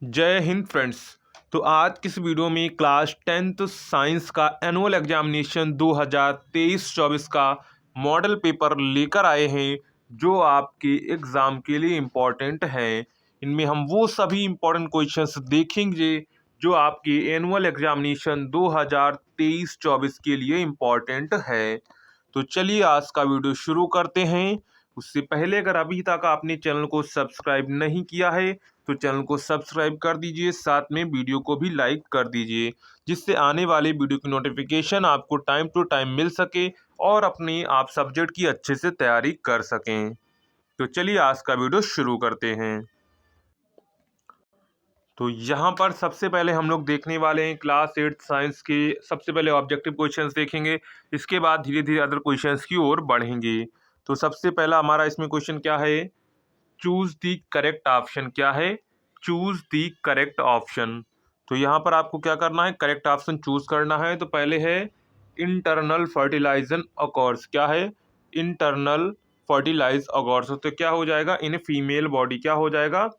जय हिंद फ्रेंड्स। तो आज किस वीडियो में क्लास 10th साइंस का एनुअल एग्जामिनेशन 2023-24 का मॉडल पेपर लेकर आए हैं जो आपके एग्ज़ाम के लिए इम्पॉर्टेंट है। इनमें हम वो सभी इम्पॉर्टेंट क्वेश्चंस देखेंगे जो आपके एनुअल एग्जामिनेशन 2023-24 के लिए इम्पॉर्टेंट है। तो चलिए आज का वीडियो शुरू करते हैं। उससे पहले अगर अभी तक आपने चैनल को सब्सक्राइब नहीं किया है तो चैनल को सब्सक्राइब कर दीजिए, साथ में वीडियो को भी लाइक कर दीजिए जिससे आने वाले वीडियो की नोटिफिकेशन आपको टाइम टू टाइम मिल सके और अपनी आप सब्जेक्ट की अच्छे से तैयारी कर सकें। तो चलिए आज का वीडियो शुरू करते हैं। तो यहाँ पर सबसे पहले हम लोग देखने वाले हैं क्लास 8 साइंस के सबसे पहले ऑब्जेक्टिव क्वेश्चंस देखेंगे। इसके बाद धीरे धीरे अदर क्वेश्चंस की ओर बढ़ेंगे। तो सबसे पहला हमारा इसमें क्वेश्चन क्या है, चूज द करेक्ट ऑप्शन। क्या है, चूज द करेक्ट ऑप्शन। तो यहाँ पर आपको क्या करना है, करेक्ट ऑप्शन चूज करना है। तो पहले है इंटरनल फर्टिलाइजन अकॉर्स। क्या है, इंटरनल फर्टिलाइज अकॉर्स। तो क्या हो जाएगा, इन फीमेल बॉडी। क्या हो जाएगा,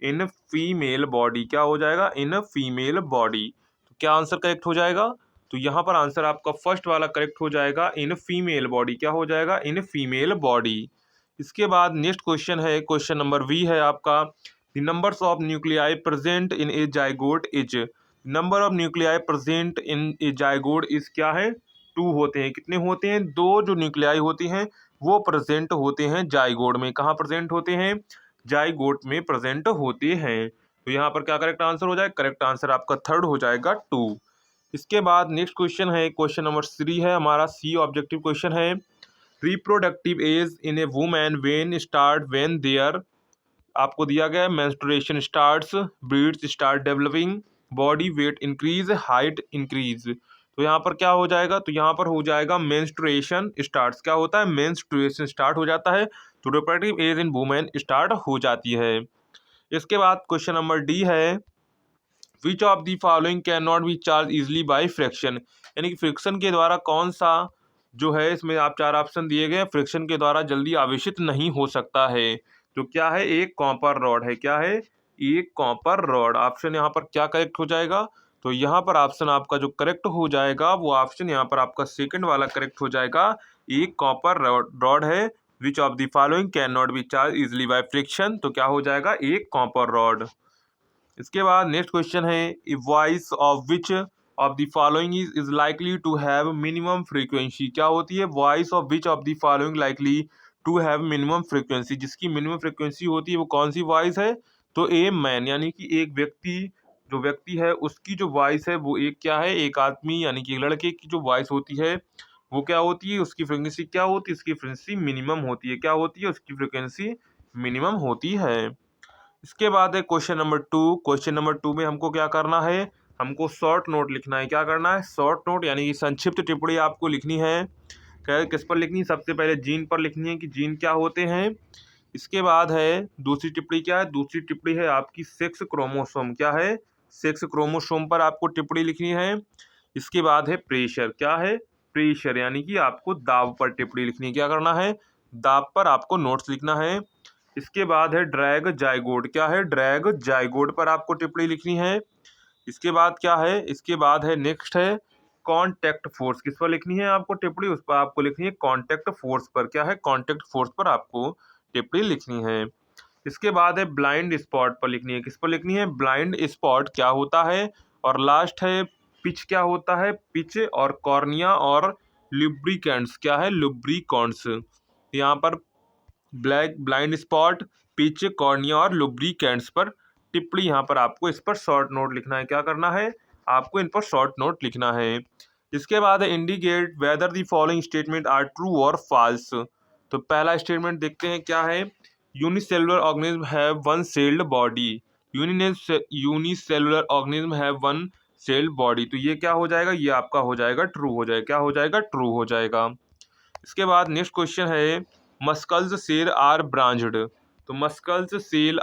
इन फीमेल बॉडी। क्या हो जाएगा, इन फीमेल बॉडी। तो क्या आंसर करेक्ट हो जाएगा, तो यहाँ पर आंसर आपका फर्स्ट वाला करेक्ट हो जाएगा, इन फीमेल बॉडी। क्या हो जाएगा, इन फीमेल बॉडी। इसके बाद नेक्स्ट क्वेश्चन है, क्वेश्चन नंबर वी है आपका, the numbers of nuclei present in A zygote is. Number of nuclei present in A zygote is क्या है, 2 होते हैं। कितने होते हैं, 2 जो न्यूक्लियाई होती हैं वो प्रेजेंट होते हैं जाइगोट में। कहाँ प्रेजेंट होते हैं, जाइगोट में प्रेजेंट होते हैं। तो यहाँ पर क्या करेक्ट आंसर हो जाएगा, करेक्ट आंसर आपका थर्ड हो जाएगा 2। इसके बाद नेक्स्ट क्वेश्चन है, क्वेश्चन नंबर 3 है हमारा, सी ऑब्जेक्टिव क्वेश्चन है, reproductive age in a women when start when there. आपको दिया गया है menstruation starts, breasts start developing, body weight increase, height increase. तो यहाँ पर क्या हो जाएगा, तो यहाँ पर हो जाएगा मेंस्ट्रुएशन स्टार्ट्स। क्या होता है, मेंस्ट्रुएशन स्टार्ट हो जाता है तो reproductive age in women start हो जाती है। इसके बाद क्वेश्चन नंबर डी है, which of the following can not be charge easily by friction. यानी कि फ्रिक्शन के द्वारा कौन सा जो है, इसमें आप 4 ऑप्शन दिए गए, फ्रिक्शन के द्वारा जल्दी आवेशित नहीं हो सकता है। तो क्या है, एक कॉपर रॉड है। क्या है, एक कॉपर रॉड। ऑप्शन यहाँ पर क्या करेक्ट हो जाएगा, तो यहाँ पर ऑप्शन आपका जो करेक्ट हो जाएगा वो ऑप्शन यहाँ पर आपका सेकंड वाला करेक्ट हो जाएगा, एक कॉपर रॉड है। Which of the following can not be charge easily by friction. तो क्या हो जाएगा, एक कॉपर रॉड। इसके बाद नेक्स्ट क्वेश्चन है, a voice of which of the following is likely to have minimum frequency. क्या होती है, voice of which of the following likely to have minimum frequency. जिसकी मिनिमम फ्रीक्वेंसी होती है वो कौन सी वॉइस है, तो ए मैन, यानी कि एक व्यक्ति, जो व्यक्ति है उसकी जो वॉइस है वो एक क्या है, एक आदमी यानी कि एक लड़के की जो वॉइस होती है वो क्या होती है, उसकी फ्रीक्वेंसी क्या होती है, उसकी फ्रीक्वेंसी मिनिमम होती है। क्या होती है, उसकी फ्रीक्वेंसी मिनिमम होती है। इसके बाद है क्वेश्चन नंबर 2। क्वेश्चन नंबर 2 में हमको क्या करना है, हमको शॉर्ट नोट लिखना है। क्या करना है, शॉर्ट नोट यानी कि संक्षिप्त टिप्पणी आपको लिखनी है। क्या किस पर लिखनी है, सबसे पहले जीन पर लिखनी है कि जीन क्या होते हैं। इसके बाद है दूसरी टिप्पणी, क्या है, दूसरी टिप्पणी है आपकी सेक्स क्रोमोसोम। क्या है, सेक्स क्रोमोसोम पर आपको टिप्पणी लिखनी है। इसके बाद है प्रेशर। क्या है, प्रेशर यानी कि आपको दाब पर टिप्पणी लिखनी है। क्या करना है, दाब पर आपको नोट्स लिखना है। इसके बाद है ड्रैग जाइगोट। क्या है, ड्रैग जाइगोट पर आपको टिप्पणी लिखनी है। इसके बाद क्या है, इसके बाद है नेक्स्ट है कॉन्टेक्ट फोर्स। किस पर लिखनी है आपको टिप्पणी, उस पर आपको लिखनी है कॉन्टेक्ट फोर्स पर। क्या है, कॉन्टेक्ट फोर्स पर आपको टिप्पणी लिखनी है। इसके बाद है ब्लाइंड स्पॉट पर लिखनी है। किस पर लिखनी है, ब्लाइंड स्पॉट क्या होता है। और लास्ट है पिच। क्या होता है, पिच और कॉर्निया और लुब्रिकेंट्स। क्या है, लुब्रिकॉन्ट्स। यहाँ पर ब्लाइंड स्पॉट, पिच, कॉर्निया और लुब्रिकेंट्स पर टिप्पणी यहाँ पर आपको इस पर शॉर्ट नोट लिखना है। क्या करना है, आपको इन पर शॉर्ट नोट लिखना है। इसके बाद है indicate whether the following statement are true और फॉल्स। तो पहला स्टेटमेंट देखते हैं क्या है, unicellular organism have one celled body. Unicellular organism have one celled body. तो ये क्या हो जाएगा, ये आपका हो जाएगा ट्रू हो जाएगा। क्या हो जाएगा, ट्रू हो जाएगा। इसके बाद नेक्स्ट क्वेश्चन है, मस्कल्स सेल आर ब्रांच्ड। तो मस्कल्स सेल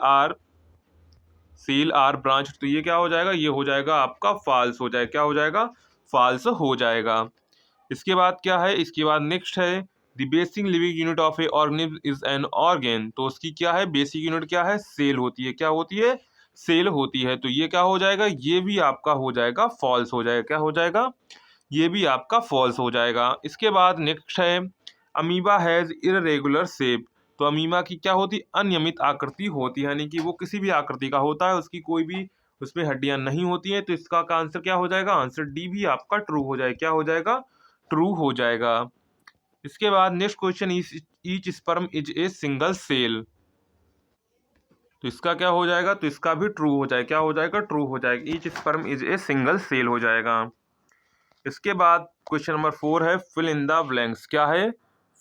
आर ब्रांच। तो ये क्या हो जाएगा, ये हो जाएगा आपका फॉल्स हो जाएगा। क्या हो जाएगा, फॉल्स हो जाएगा। इसके बाद क्या है, इसके बाद नेक्स्ट है the basic living unit of A organism is an organ. तो उसकी क्या है, बेसिक यूनिट क्या है, सेल होती है। क्या होती है, सेल होती है। तो ये क्या हो जाएगा, ये भी आपका हो जाएगा फॉल्स हो जाएगा। क्या हो जाएगा, ये भी आपका फॉल्स हो जाएगा। इसके बाद नेक्स्ट है अमीबा हैज इररेगुलर शेप। तो अमीबा की क्या होती, अनियमित आकृति होती है, यानी कि वो किसी भी आकृति का होता है, उसकी कोई भी उसमें हड्डियां नहीं होती हैं। तो इसका का आंसर क्या हो जाएगा, आंसर डी भी आपका ट्रू हो जाएगा। क्या हो जाएगा, ट्रू हो जाएगा। इसके बाद next question, each sperm is a single cell. तो इसका क्या हो जाएगा, तो इसका भी ट्रू हो जाएगा। क्या हो जाएगा, ट्रू हो जाएगा। Each sperm is a single cell हो जाएगा। इसके बाद क्वेश्चन नंबर 4 है फिल इन द ब्लैंक्स। क्या है,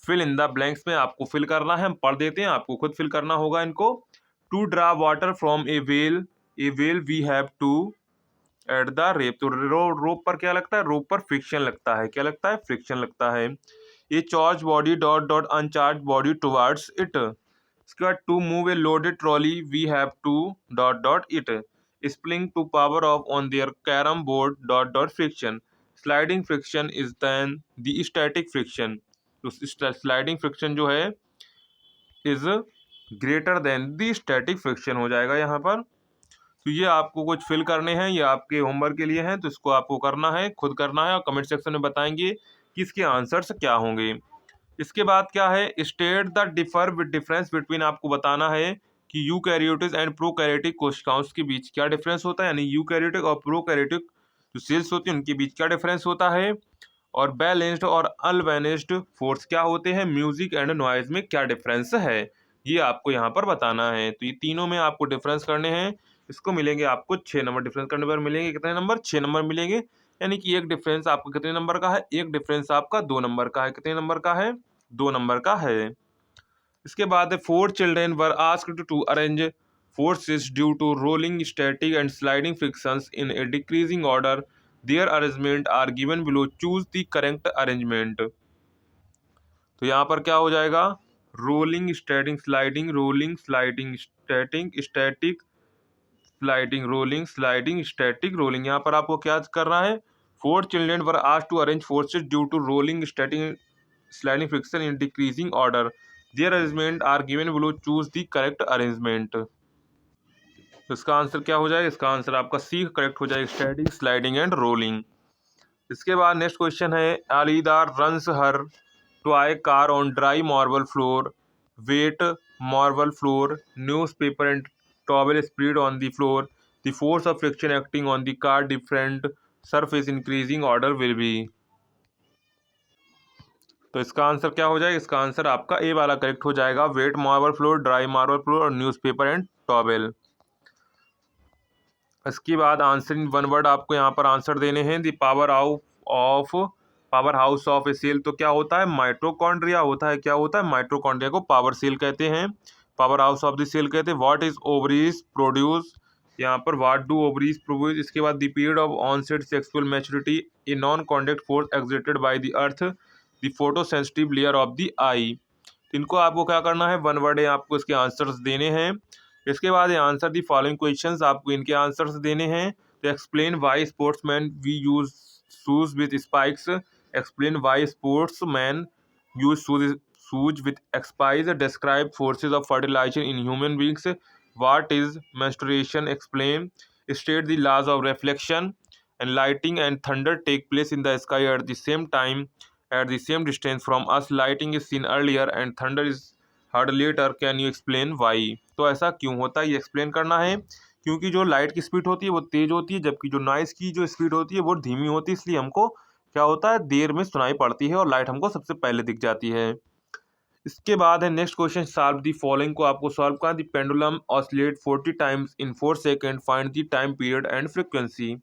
फिल इन द ब्लैंक्स में आपको फिल करना है, हम पढ़ देते हैं, आपको खुद फिल करना होगा इनको। To draw water from a well we have to at the rope. तो रोप पर क्या लगता है, रोप पर फ्रिक्शन लगता है। क्या लगता है, फ्रिक्शन लगता है। ये charge body dot dot uncharge body towards it. इसके बाद to move a loaded trolley we have to dot dot it spring to power of on their carom board dot dot friction. Sliding friction is then the static friction. तो sliding friction जो है is greater than the static friction हो जाएगा यहाँ पर। तो ये आपको कुछ फिल करने हैं, ये आपके होमवर्क के लिए हैं, तो इसको आपको करना है, खुद करना है, और कमेंट सेक्शन में बताएंगे कि इसके आंसर्स क्या होंगे। इसके बाद क्या है, state the differ with difference between. आपको बताना है कि यूकैरियोटिक एंड प्रोकैरियोटिक कोशिकाओं के बीच क्या डिफरेंस होता है, यानी यूकैरियोटिक और प्रोकैरियोटिक जो सेल्स होती हैं उनके बीच क्या डिफरेंस होता है। और बैलेंस्ड और अनबैलेंस्ड फोर्स क्या होते हैं, म्यूजिक एंड नॉइज में क्या डिफरेंस है, ये आपको यहाँ पर बताना है। तो ये तीनों में आपको डिफरेंस करने हैं। इसको मिलेंगे आपको 6 नंबर। डिफरेंस करने पर मिलेंगे कितने नंबर, 6 नंबर मिलेंगे। यानी कि एक डिफरेंस आपको कितने नंबर का है, एक डिफरेंस आपका 2 नंबर का है। कितने नंबर का है, 2 नंबर का है। इसके बाद 4 children were asked to arrange forces due to rolling, static and sliding frictions in a decreasing order. Their arrangement are given below. Choose the correct arrangement. तो यहाँ पर क्या हो जाएगा, rolling static sliding, rolling sliding static static sliding, rolling sliding static rolling. यहाँ पर आपको क्या करना है, 4 children were asked to arrange forces due to rolling static sliding friction in decreasing order. Their arrangement are given below. Choose the correct arrangement. तो इसका answer क्या हो जाएगा, इसका आंसर आपका सी करेक्ट हो जाएगा, स्टैटिक स्लाइडिंग एंड रोलिंग। इसके बाद नेक्स्ट क्वेश्चन है Alidar runs her toy car on dry marble floor, wet marble floor, newspaper and towel spread on the floor, the force of friction acting on the car different surface increasing order will be. तो इसका answer क्या हो जाएगा, इसका answer आपका ए वाला correct हो जाएगा, wet marble floor, dry marble floor और न्यूज पेपर एंड टॉवेल। इसके बाद आंसर इन वन वर्ड आपको यहाँ पर आंसर देने हैं। The powerhouse of a cell. तो क्या होता है, माइटोकॉन्ड्रिया होता है। क्या होता है, माइटोकॉन्ड्रिया को पावर सेल कहते हैं, powerhouse of the cell कहते हैं। व्हाट इज ओवरीज प्रोड्यूस, यहाँ पर व्हाट डू ओवरीज प्रोड्यूस। इसके बाद the period of onset sexual maturity, a non contact force exerted by the earth, the photo sensitive layer of the eye. इनको आपको क्या करना है, वन वर्ड है आपको इसके आंसर्स देने हैं। इसके बाद ये आंसर दी फॉलोइंग क्वेश्चंस, आपको इनके आंसर्स देने हैं। तो explain why sportsman we use shoes with spikes. Explain why sportsman use shoes with spikes. Describe forces of fertilisation in human beings. What is menstruation, explain. State the laws of reflection and lighting and thunder take place in the sky at the same time at the same distance from us. Lighting is seen earlier and thunder is heard later. Can you explain why? तो ऐसा क्यों होता है, ये explain करना है। क्योंकि जो लाइट की स्पीड होती है वो तेज होती है, जबकि जो नॉइस की जो स्पीड होती है वो धीमी होती है, इसलिए हमको क्या होता है, देर में सुनाई पड़ती है और लाइट हमको सबसे पहले दिख जाती है। इसके बाद है next question, solve the following को आपको सॉल्व करना। The pendulum oscillate 40 times in 4 second, find the time period and frequency.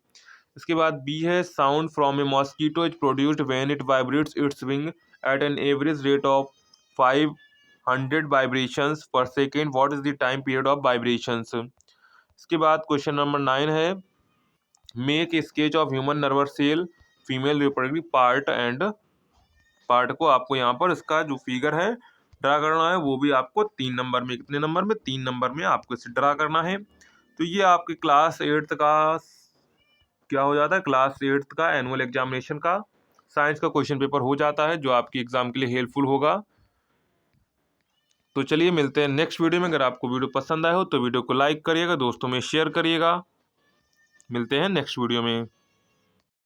इसके बाद बी है sound from a mosquito is produced when it vibrates its wing at an average rate of 500 vibrations per second. What is the time period of vibrations. इसके बाद question number 9 है make a sketch of human nervous cell female reproductive part and part को आपको यहाँ पर इसका जो figure है ड्रा करना है, वो भी आपको 3 नंबर में, कितने नंबर में, 3 नंबर में आपको इसे ड्रा करना है। तो ये आपके क्लास 8th का क्या हो जाता है, क्लास 8th का एनुअल एग्जामिनेशन का साइंस का क्वेश्चन पेपर हो जाता है, जो आपकी एग्जाम के लिए हेल्पफुल होगा। तो चलिए मिलते हैं नेक्स्ट वीडियो में। अगर आपको वीडियो पसंद आया हो तो वीडियो को लाइक करिएगा, दोस्तों में शेयर करिएगा। मिलते हैं नेक्स्ट वीडियो में।